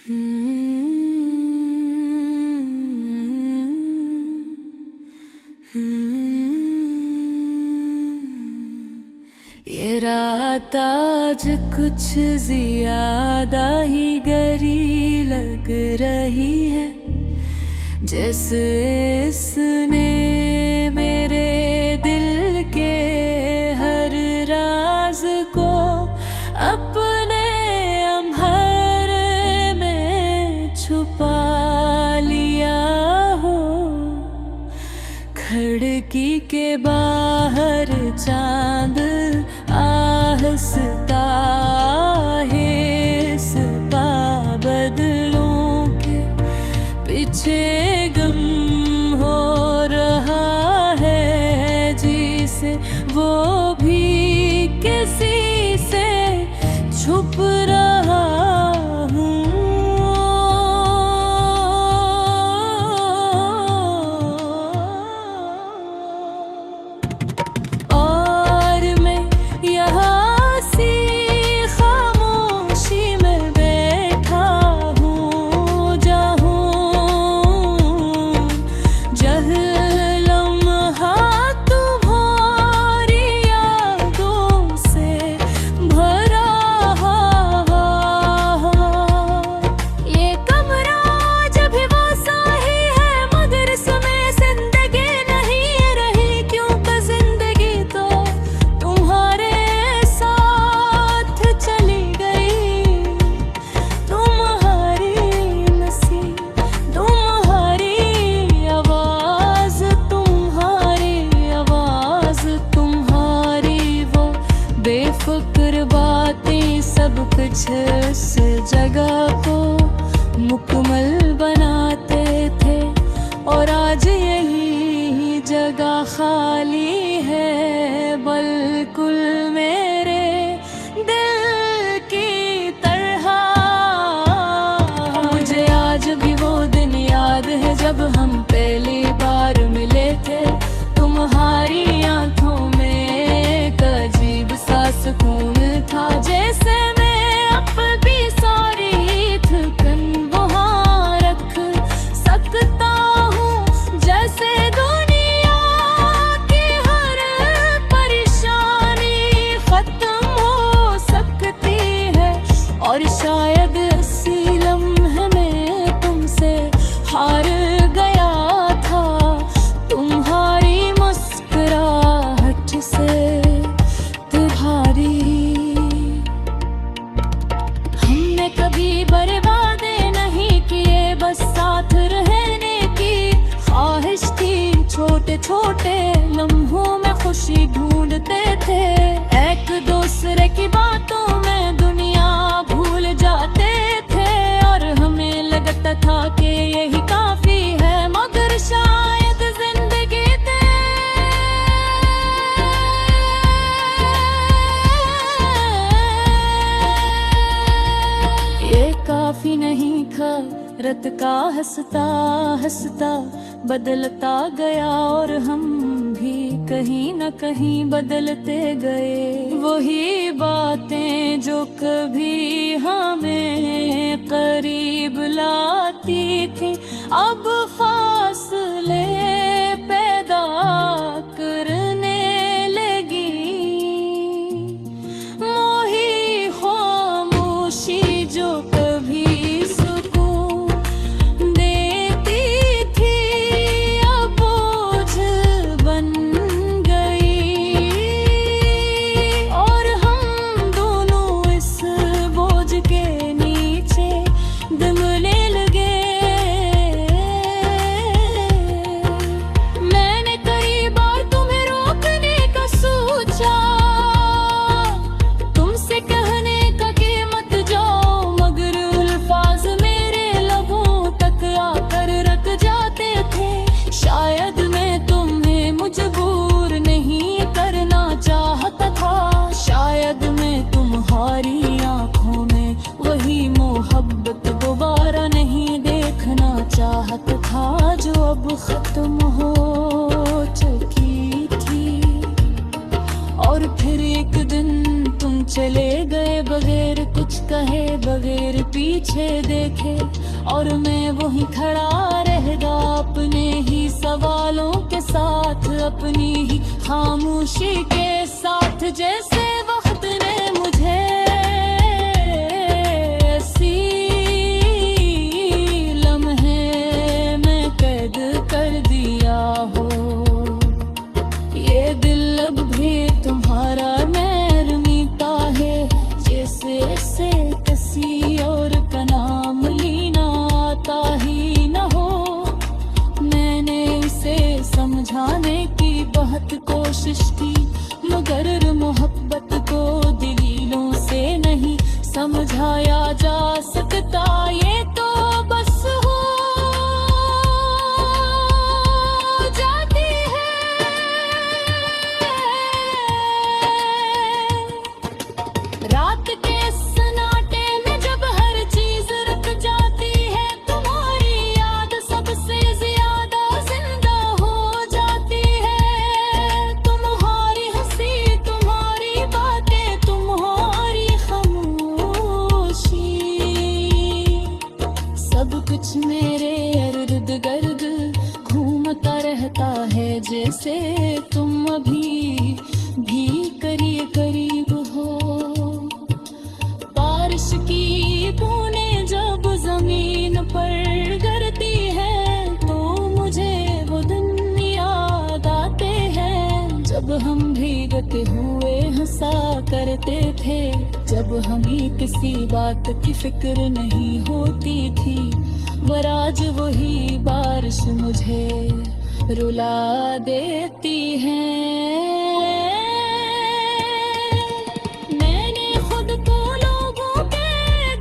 ये रात आज कुछ ज्यादा ही गहरी लग रही है, जैसे इसने मेरे दिल के हर राज को अपने अंधेरे में छुपा लिया हो। खिड़की के बाहर चांद आहस्ता हिस्सा बदलों के पीछे गम हो रहा है, जिसे वो भी किसी से छुप रहा हूँ। और मैं यहाँ सी खामोशी में बैठा हूँ, जहूँ लम्हा तुम्हारी यादों से भरा। ये कमरा जब भी वैसा ही है, मगर इसमें जिंदगी नहीं रही, क्योंकि जिंदगी तो तुम्हारे साथ चली गई। तुम्हारी नसीब, तुम्हारी आवाज, तुम्हारी वो बेफिक्र बातें, सब कुछ इस जगह को मुकम्मल बनाते थे। और आज यही जगह खाली है, बिल्कुल मेरे दिल की तरह। मुझे आज भी वो दिन याद है जब हम पहली बार मिले थे। तुम्हारी आंखों में एक अजीब सा सुकून था, जैसे मैं अपनी सारी थकन वहाँ रख सकता हूँ। जैसे दुनिया की हर परेशानी खत्म हो सकती है, और शायद इसी लम्हे में तुमसे हार गया था। तुम्हारी मुस्कुराहट से तुम्हारी हमने कभी बर्बादे नहीं किए, बस साथ रहने की ख्वाहिश थी। छोटे छोटे लम्हों में खुशी ढूंढते थे, एक दूसरे की बातों में दुनिया भूल जाते थे। और हमें लगता था कि यही काफी है, मगर शायद जिंदगी ये काफी नहीं था। रत का हंसता हंसता बदलता गया, और हम भी कहीं न कहीं बदलते गए। वही बातें जो कभी हमें करीब लाती थी, अब फासले पैदा करने लगी। मोही खामोशी जो कभी सुकून देती थी, अब बोझ बन गई। और हम दोनों इस बोझ के नीचे दबने लगे। मैंने कई बार तुम्हें रोकने का सोचा, तुमसे कहने का कि मत जाओ, मगर अल्फाज मेरे लबों तक आकर रख जाते थे। शायद मैं तुम्हें मजबूर नहीं करना चाहता था, शायद मैं तुम्हारी आंखों में वही मोहब्बत दोबारा नहीं देखना चाहता था, जो अब खत्म हो चुकी थी। और फिर एक दिन तुम चले गए बगैर कुछ कहे, बगैर पीछे मुझे देखे और मैं वहीं खड़ा रहगा अपने ही सवालों के साथ, अपनी ही खामोशी के साथ। जैसे वक्त ने मुझे ऐसी लम्हे में कैद कर दिया हो, ये दिल अब भी तुम्हारा मैर मीता है, जैसे ऐसे किसी और का नाम लेना आता ही न हो। मैंने उसे समझाने की बहुत कोशिश की, मगर मोहब्बत को दलीलों से नहीं समझाया जा सकता, ये तो बस हो जाती है। रात के सन्नाटे में जब हर चीज रुक जाती है, तुम्हारी याद सबसे ज्यादा जिंदा हो जाती है। तुम्हारी हंसी, तुम्हारी बातें, तुम्हारी खामोशी, सब कुछ मेरे इर्द गिर्द घूमता रहता है, जैसे तुम अभी भी करीब हो। बारिश की बूंदें जब जमीन पर गिरती है, तो मुझे वो दिन याद आते हैं, जब हम भीगते हुए हंसा करते थे, जब हमें किसी बात की फिक्र नहीं होती थी। पर आज वही बारिश मुझे रुला देती है। मैंने खुद को लोगों के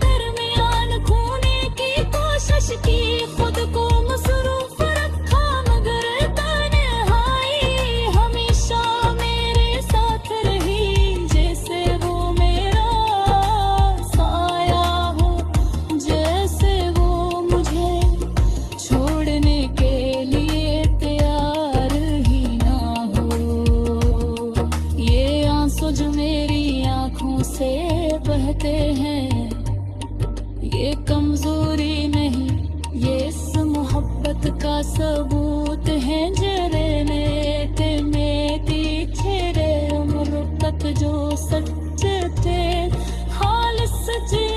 दरमियान खोने की कोशिश की, खुद को मसरूफ रखा, मगर तन्हाई हमेशा मेरे साथ रही, जैसे वो मेरा साया हो, जैसे वो मुझे छोड़ने के लिए तैयार ही ना हो। ये आंसू जो मेरी आंखों से बहते हैं, ये कमजोरी नहीं, ये इस मोहब्बत का सबूत है। जरे ने में तीखे रे उम्र तक जो सच्चे थे, खालिस सच्चे